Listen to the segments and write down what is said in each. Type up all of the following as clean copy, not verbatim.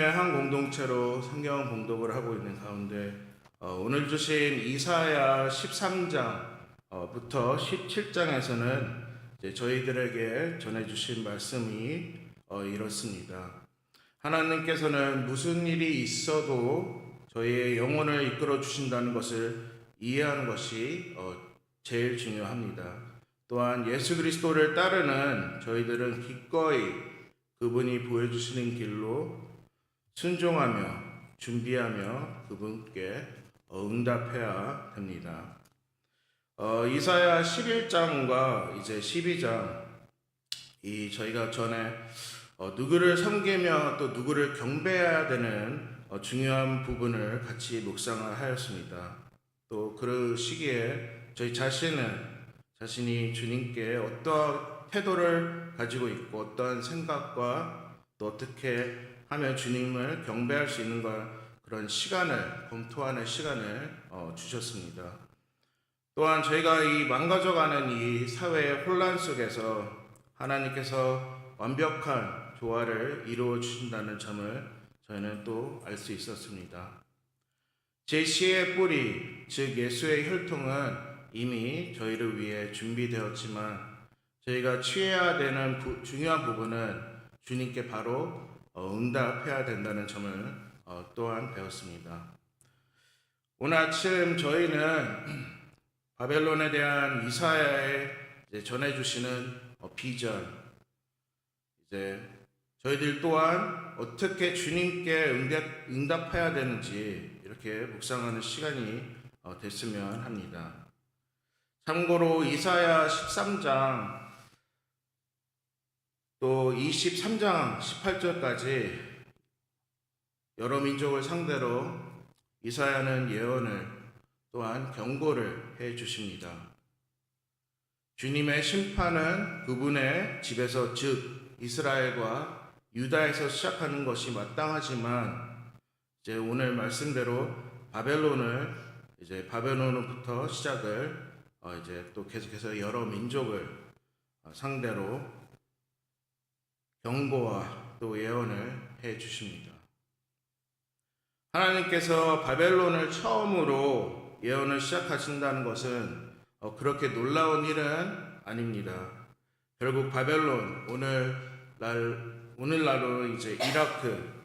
한 공동체로 성경 봉독을 하고 있는 가운데 오늘 주신 이사야 13장부터 17장에서는 저희들에게 전해주신 말씀이 이렇습니다. 하나님께서는 무슨 일이 있어도 저희의 영혼을 이끌어 주신다는 것을 이해하는 것이 제일 중요합니다. 또한 예수 그리스도를 따르는 저희들은 기꺼이 그분이 보여주시는 길로 순종하며 준비하며 그분께 응답해야 됩니다. 이사야 11장과 이제 12장 저희가 전에 누구를 섬기며 또 누구를 경배해야 되는 중요한 부분을 같이 묵상을 하였습니다. 또 그 시기에 저희 자신이 주님께 어떠한 태도를 가지고 있고 어떠한 생각과 또 어떻게 하면 주님을 경배할 수 있는 그런 시간을 검토하는 시간을 주셨습니다. 또한 저희가 이 망가져가는 이 사회의 혼란 속에서 하나님께서 완벽한 조화를 이루어 주신다는 점을 저희는 또 알 수 있었습니다. 제시의 뿌리, 즉 예수의 혈통은 이미 저희를 위해 준비되었지만 저희가 취해야 되는 중요한 부분은 주님께 바로 응답해야 된다는 점을 또한 배웠습니다. 오늘 아침 저희는 바벨론에 대한 이사야의 전해주시는 비전, 저희들 또한 어떻게 주님께 응답해야 되는지 이렇게 묵상하는 시간이 됐으면 합니다. 참고로 이사야 13장 또 23장 18절까지 여러 민족을 상대로 이사야는 예언을 또한 경고를 해 주십니다. 주님의 심판은 그분의 집에서 즉 이스라엘과 유다에서 시작하는 것이 마땅하지만 오늘 말씀대로 바벨론으로부터 시작을 또 계속해서 여러 민족을 상대로 경고와 또 예언을 해 주십니다. 하나님께서 바벨론을 처음으로 예언을 시작하신다는 것은 그렇게 놀라운 일은 아닙니다. 결국 바벨론 오늘날로 이라크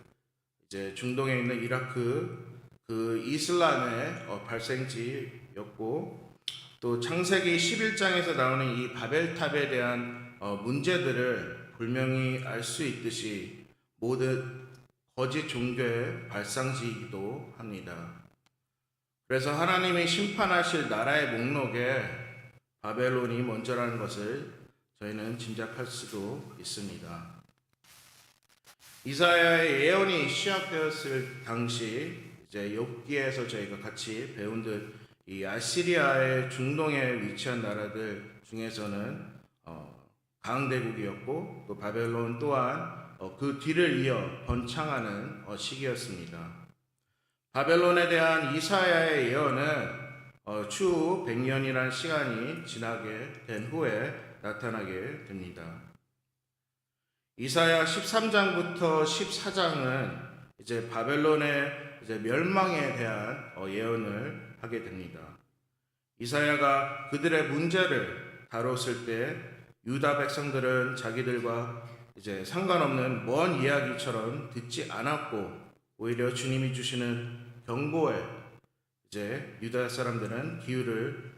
중동에 있는 이라크 그 이슬람의 발생지였고 또 창세기 11장에서 나오는 이 바벨탑에 대한 문제들을 분명히 알 수 있듯이 모든 거짓 종교의 발상지이기도 합니다. 그래서 하나님이 심판하실 나라의 목록에 바벨론이 먼저라는 것을 저희는 짐작할 수도 있습니다. 이사야의 예언이 시작되었을 당시 욥기에서 저희가 같이 배운 듯 이 아시리아의 중동에 위치한 나라들 중에서는 강대국이었고 또 바벨론 또한 그 뒤를 이어 번창하는 시기였습니다. 바벨론에 대한 이사야의 예언은 추후 100년이라는 시간이 지나게 된 후에 나타나게 됩니다. 이사야 13장부터 14장은 바벨론의 멸망에 대한 예언을 하게 됩니다. 이사야가 그들의 문제를 다뤘을 때 유다 백성들은 자기들과 상관없는 먼 이야기처럼 듣지 않았고 오히려 주님이 주시는 경고에 유다 사람들은 귀를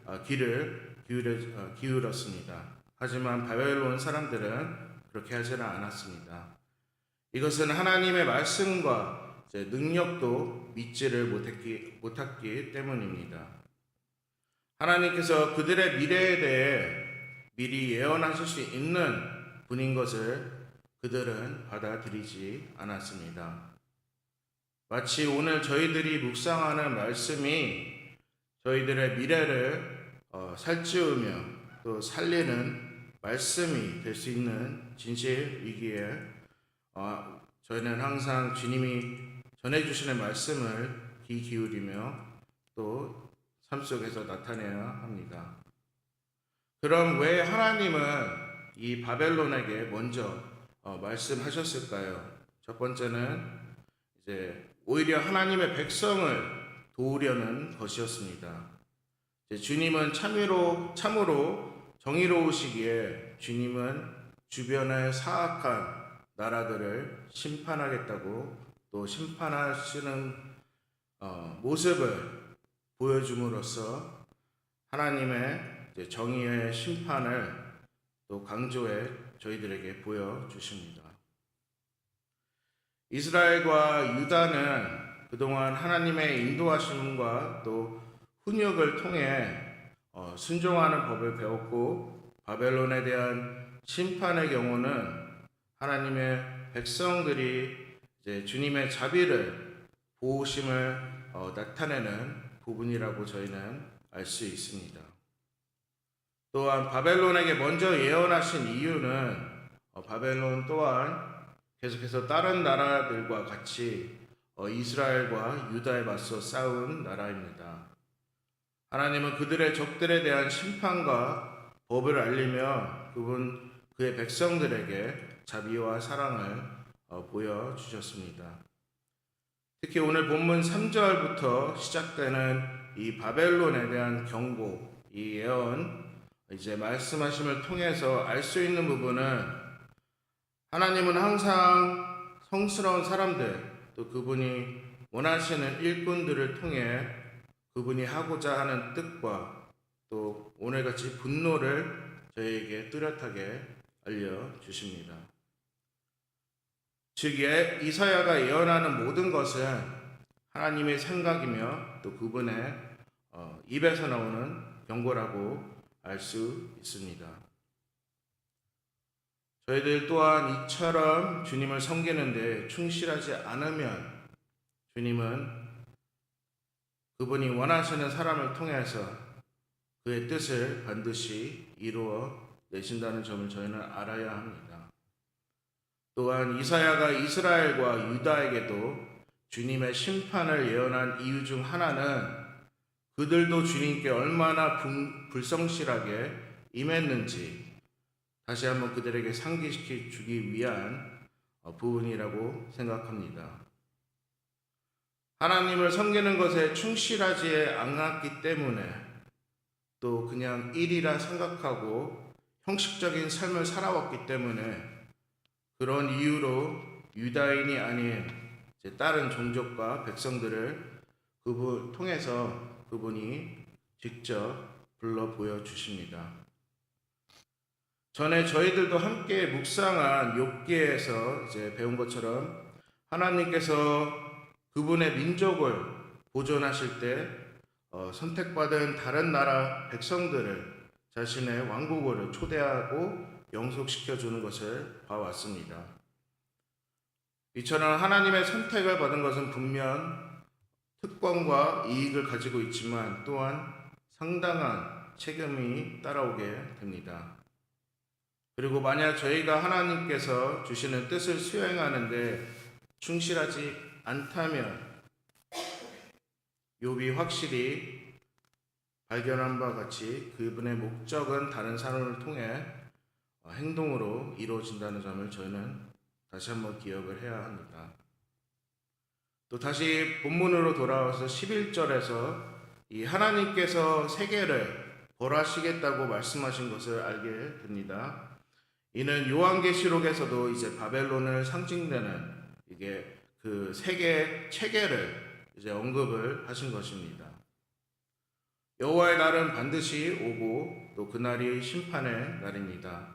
기울였습니다. 하지만 바벨론 사람들은 그렇게 하지는 않았습니다. 이것은 하나님의 말씀과 능력도 믿지를 못했기 때문입니다. 하나님께서 그들의 미래에 대해 미리 예언하실 수 있는 분인 것을 그들은 받아들이지 않았습니다. 마치 오늘 저희들이 묵상하는 말씀이 저희들의 미래를 살찌우며 또 살리는 말씀이 될 수 있는 진실이기에 저희는 항상 주님이 전해주시는 말씀을 귀 기울이며 또 삶 속에서 나타내야 합니다. 그럼 왜 하나님은 이 바벨론에게 먼저 말씀하셨을까요? 첫 번째는 이제 오히려 하나님의 백성을 도우려는 것이었습니다. 주님은 참으로 정의로우시기에 주님은 주변의 사악한 나라들을 심판하겠다고 또 심판하시는 모습을 보여줌으로써 하나님의 정의의 심판을 또 강조해 저희들에게 보여주십니다. 이스라엘과 유다는 그동안 하나님의 인도하심과 또 훈육을 통해 순종하는 법을 배웠고, 바벨론에 대한 심판의 경우는 하나님의 백성들이 이제 주님의 자비를 보호심을 나타내는 부분이라고 저희는 알 수 있습니다. 또한 바벨론에게 먼저 예언하신 이유는 바벨론 또한 계속해서 다른 나라들과 같이 이스라엘과 유다에 맞서 싸운 나라입니다. 하나님은 그들의 적들에 대한 심판과 법을 알리며 그의 백성들에게 자비와 사랑을 보여주셨습니다. 특히 오늘 본문 3절부터 시작되는 이 바벨론에 대한 경고, 이 예언, 이제 말씀하심을 통해서 알 수 있는 부분은 하나님은 항상 성스러운 사람들, 또 그분이 원하시는 일꾼들을 통해 그분이 하고자 하는 뜻과 또 오늘같이 분노를 저희에게 뚜렷하게 알려주십니다. 즉 이사야가 예언하는 모든 것은 하나님의 생각이며 또 그분의 입에서 나오는 경고라고 알 수 있습니다. 저희들 또한 이처럼 주님을 섬기는데 충실하지 않으면 주님은 그분이 원하시는 사람을 통해서 그의 뜻을 반드시 이루어 내신다는 점을 저희는 알아야 합니다. 또한 이사야가 이스라엘과 유다에게도 주님의 심판을 예언한 이유 중 하나는 그들도 주님께 얼마나 불성실하게 임했는지 다시 한번 그들에게 상기시켜 주기 위한 부분이라고 생각합니다. 하나님을 섬기는 것에 충실하지 않았기 때문에 또 그냥 일이라 생각하고 형식적인 삶을 살아왔기 때문에 그런 이유로 유다인이 아닌 다른 종족과 백성들을 그분 통해서 그분이 직접 불러 보여주십니다. 전에 저희들도 함께 묵상한 욥기에서 이제 배운 것처럼 하나님께서 그분의 민족을 보존하실 때 선택받은 다른 나라 백성들을 자신의 왕국으로 초대하고 영속시켜 주는 것을 봐왔습니다. 이처럼 하나님의 선택을 받은 것은 분명 특권과 이익을 가지고 있지만 또한 상당한 책임이 따라오게 됩니다. 그리고 만약 저희가 하나님께서 주시는 뜻을 수행하는데 충실하지 않다면 욥이 확실히 발견한 바와 같이 그분의 목적은 다른 사람을 통해 행동으로 이루어진다는 점을 저희는 다시 한번 기억을 해야 합니다. 또 다시 본문으로 돌아와서 11절에서 이 하나님께서 세계를 벌하시겠다고 말씀하신 것을 알게 됩니다. 이는 요한계시록에서도 이제 바벨론을 상징되는 이게 그 세계 체계를 이제 언급을 하신 것입니다. 여호와의 날은 반드시 오고 또 그날이 심판의 날입니다.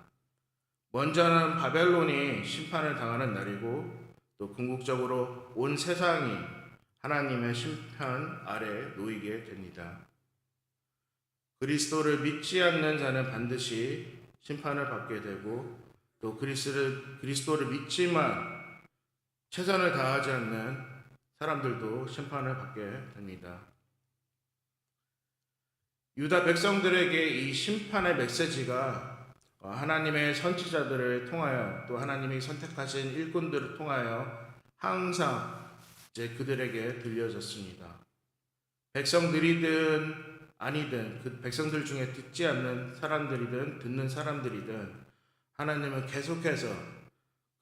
먼저는 바벨론이 심판을 당하는 날이고 또 궁극적으로 온 세상이 하나님의 심판 아래 놓이게 됩니다. 그리스도를 믿지 않는 자는 반드시 심판을 받게 되고 또 그리스도를 믿지만 최선을 다하지 않는 사람들도 심판을 받게 됩니다. 유다 백성들에게 이 심판의 메시지가 하나님의 선지자들을 통하여 또 하나님이 선택하신 일꾼들을 통하여 항상 이제 그들에게 들려졌습니다. 백성들이든 아니든 그 백성들 중에 듣지 않는 사람들이든 듣는 사람들이든 하나님은 계속해서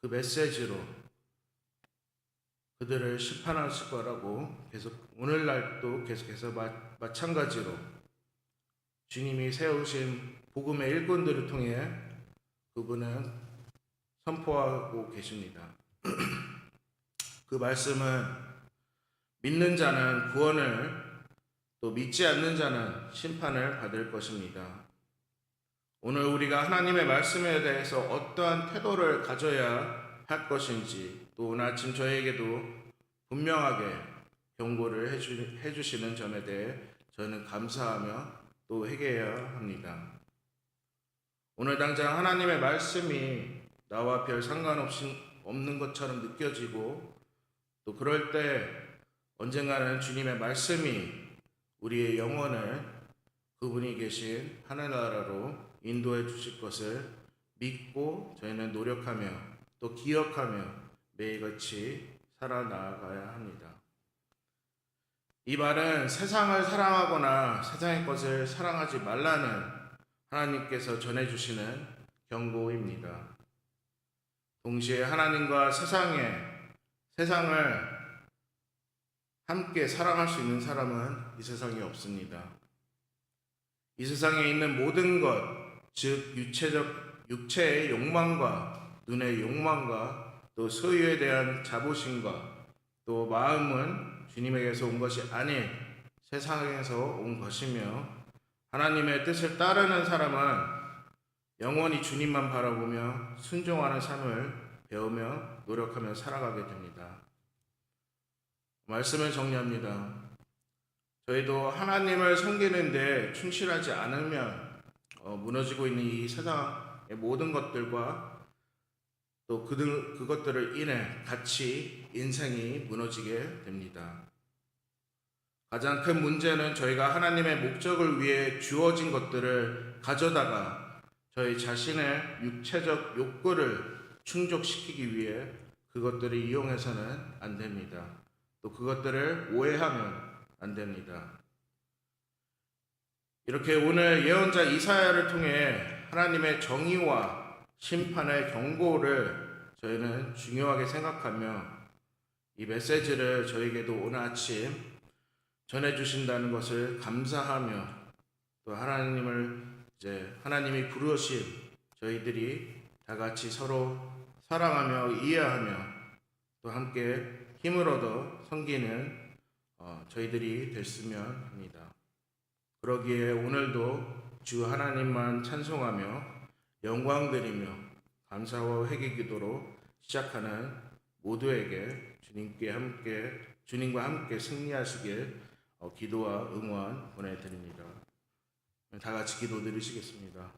그 메시지로 그들을 심판하실 거라고 계속 오늘날도 계속해서 마찬가지로 주님이 세우신 복음의 일꾼들을 통해 그분은 선포하고 계십니다. 그 말씀은 믿는 자는 구원을, 또 믿지 않는 자는 심판을 받을 것입니다. 오늘 우리가 하나님의 말씀에 대해서 어떠한 태도를 가져야 할 것인지, 또 오늘 아침 저에게도 분명하게 경고를 해주시는 점에 대해 저는 감사하며 또 회개해야 합니다. 오늘 당장 하나님의 말씀이 나와 별 상관없이 없는 것처럼 느껴지고, 또 그럴 때 언젠가는 주님의 말씀이 우리의 영혼을 그분이 계신 하늘나라로 인도해 주실 것을 믿고 저희는 노력하며 또 기억하며 매일같이 살아나가야 합니다. 이 말은 세상을 사랑하거나 세상의 것을 사랑하지 말라는 하나님께서 전해주시는 경고입니다. 동시에 하나님과 세상을 함께 사랑할 수 있는 사람은 이 세상에 없습니다. 이 세상에 있는 모든 것, 즉 육체의 욕망과 눈의 욕망과 또 소유에 대한 자부심과 또 마음은 주님에게서 온 것이 아닌 세상에서 온 것이며, 하나님의 뜻을 따르는 사람은 영원히 주님만 바라보며 순종하는 삶을 배우며 노력하며 살아가게 됩니다. 말씀을 정리합니다. 저희도 하나님을 섬기는데 충실하지 않으면 무너지고 있는 이 세상의 모든 것들과 또 그것들을 인해 같이 인생이 무너지게 됩니다. 가장 큰 문제는 저희가 하나님의 목적을 위해 주어진 것들을 가져다가 저희 자신의 육체적 욕구를 충족시키기 위해 그것들을 이용해서는 안 됩니다. 또 그것들을 오해하면 안 됩니다. 이렇게 오늘 예언자 이사야를 통해 하나님의 정의와 심판의 경고를 저희는 중요하게 생각하며 이 메시지를 저에게도 오늘 아침 전해주신다는 것을 감사하며, 또 하나님이 부르신 저희들이 다 같이 서로 사랑하며 이해하며 또 함께 힘을 얻어 섬기는 저희들이 됐으면 합니다. 그러기에 오늘도 주 하나님만 찬송하며 영광드리며 감사와 회개 기도로 시작하는 모두에게 주님과 함께 승리하시길 기도와 응원 보내드립니다. 다 같이 기도 드리시겠습니다.